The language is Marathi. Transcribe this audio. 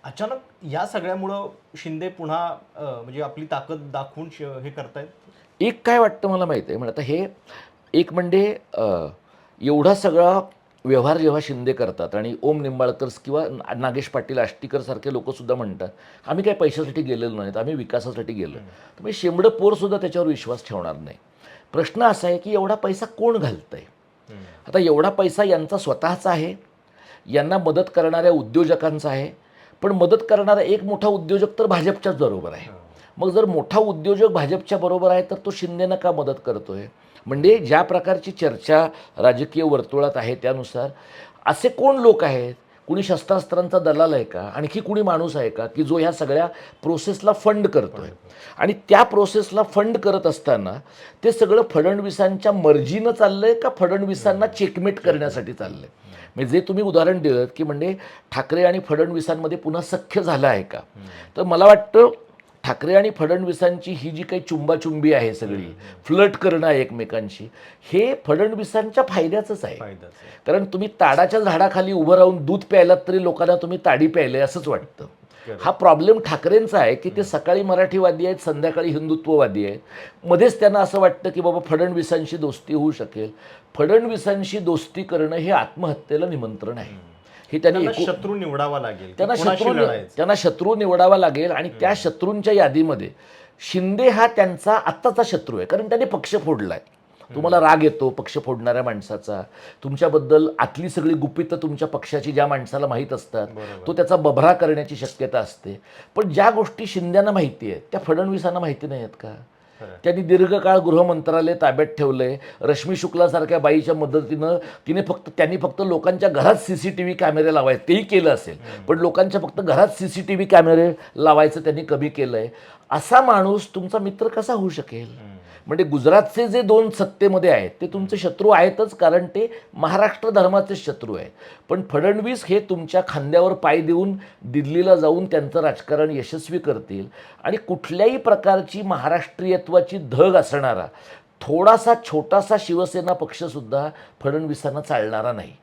अचानक या सगळ्यामुळं शिंदे पुन्हा म्हणजे आपली ताकद दाखवून हे करतायत. एक काय वाटतं मला माहिती आहे, म्हणजे आता हे एक म्हणजे एवढा सगळा व्यवहार जेव्हा शिंदे करतात आणि ओम निंबाळकर किंवा नागेश पाटील आष्टीकर सारखे लोकसुद्धा म्हणतात आम्ही काही पैशासाठी गेलेलो नाहीत, आम्ही विकासासाठी गेलो. तर म्हणजे शेंबडं पोरसुद्धा त्याच्यावर विश्वास ठेवणार नाही. प्रश्न असा आहे की एवढा पैसा कोण घालतंय? आता एवढा पैसा यांचा स्वतःचा आहे, यांना मदत करणाऱ्या उद्योजकांचा आहे. पण मदत करणारा एक मोठा उद्योजक तर भाजपच्याच बरोबर आहे. मग जर मोठा उद्योजक भाजपच्या बरोबर आहे तर तो शिंदेनं का मदत करतोय? म्हणजे ज्या प्रकारची चर्चा राजकीय वर्तुळात आहे त्यानुसार असे कोण लोक आहेत? कुणी शस्त्रास्त्रांचा दलाल आहे का? आणखी कुणी माणूस आहे का की जो ह्या सगळ्या प्रोसेसला फंड करतोय? आणि त्या प्रोसेसला फंड करत असताना ते सगळं फडणवीसांच्या मर्जीनं चाललंय का फडणवीसांना चेकमेट करण्यासाठी चाललंय? म्हणजे जे तुम्ही उदाहरण दिलं की म्हणजे ठाकरे आणि फडणवीसांमध्ये पुन्हा सख्य झालं आहे का? तर मला वाटतं ठाकरे आणि फडणवीसांची ही जी काही चुंबाचुंबी आहे सगळी, फ्लर्ट करणं आहे एकमेकांशी, हे फडणवीसांच्या फायद्याचंच आहे. कारण तुम्ही ताडाच्या झाडाखाली उभं राहून दूध प्यायलात तरी लोकांना तुम्ही ताडी प्यायले असंच वाटतं. हा प्रॉब्लेम ठाकरेंचा आहे की ते सकाळी मराठीवादी आहेत, संध्याकाळी हिंदुत्ववादी आहेत. मध्येच त्यांना असं वाटतं की बाबा फडणवीसांशी दोस्ती होऊ शकेल. फडणवीसांशी दोस्ती करणं हे आत्महत्येला निमंत्रण आहे. हे त्यांनी शत्रू निवडावा लागेल, त्यांना शत्रू निवडावा लागेल. आणि त्या शत्रूंच्या यादीमध्ये शिंदे हा त्यांचा आत्ताचा शत्रू आहे. कारण त्यांनी पक्ष फोडलाय. तुम्हाला राग येतो पक्ष फोडणाऱ्या माणसाचा, तुमच्याबद्दल आतली सगळी गुपितं तुमच्या पक्षाची ज्या माणसाला माहीत असतात तो त्याचा बभरा करण्याची शक्यता असते. पण ज्या गोष्टी शिंद्यांना माहिती आहेत त्या फडणवीसांना माहिती नाही आहेत का? त्यांनी दीर्घकाळ गृहमंत्रालय ताब्यात ठेवलंय. रश्मी शुक्लासारख्या बाईच्या मदतीनं त्यांनी फक्त लोकांच्या घरात CCTV कॅमेरे लावायचे, तेही केलं असेल, पण लोकांच्या फक्त घरात CCTV कॅमेरे लावायचं त्यांनी कमी केलंय. असा माणूस तुमचा मित्र कसा होऊ शकेल? म्हणजे गुजरातचे जे 2 सत्तेमध्ये आहेत ते तुमचे शत्रू आहेतच, कारण ते महाराष्ट्र धर्माचे शत्रू आहेत. पण फडणवीस हे तुमच्या खांद्यावर पाय देऊन दिल्लीला जाऊन त्यांचं राजकारण यशस्वी करतील. आणि कुठल्याही प्रकारची महाराष्ट्रीयत्वाची धग असणारा थोडासा छोटासा शिवसेना पक्षसुद्धा फडणवीसांना चालणारा नाही.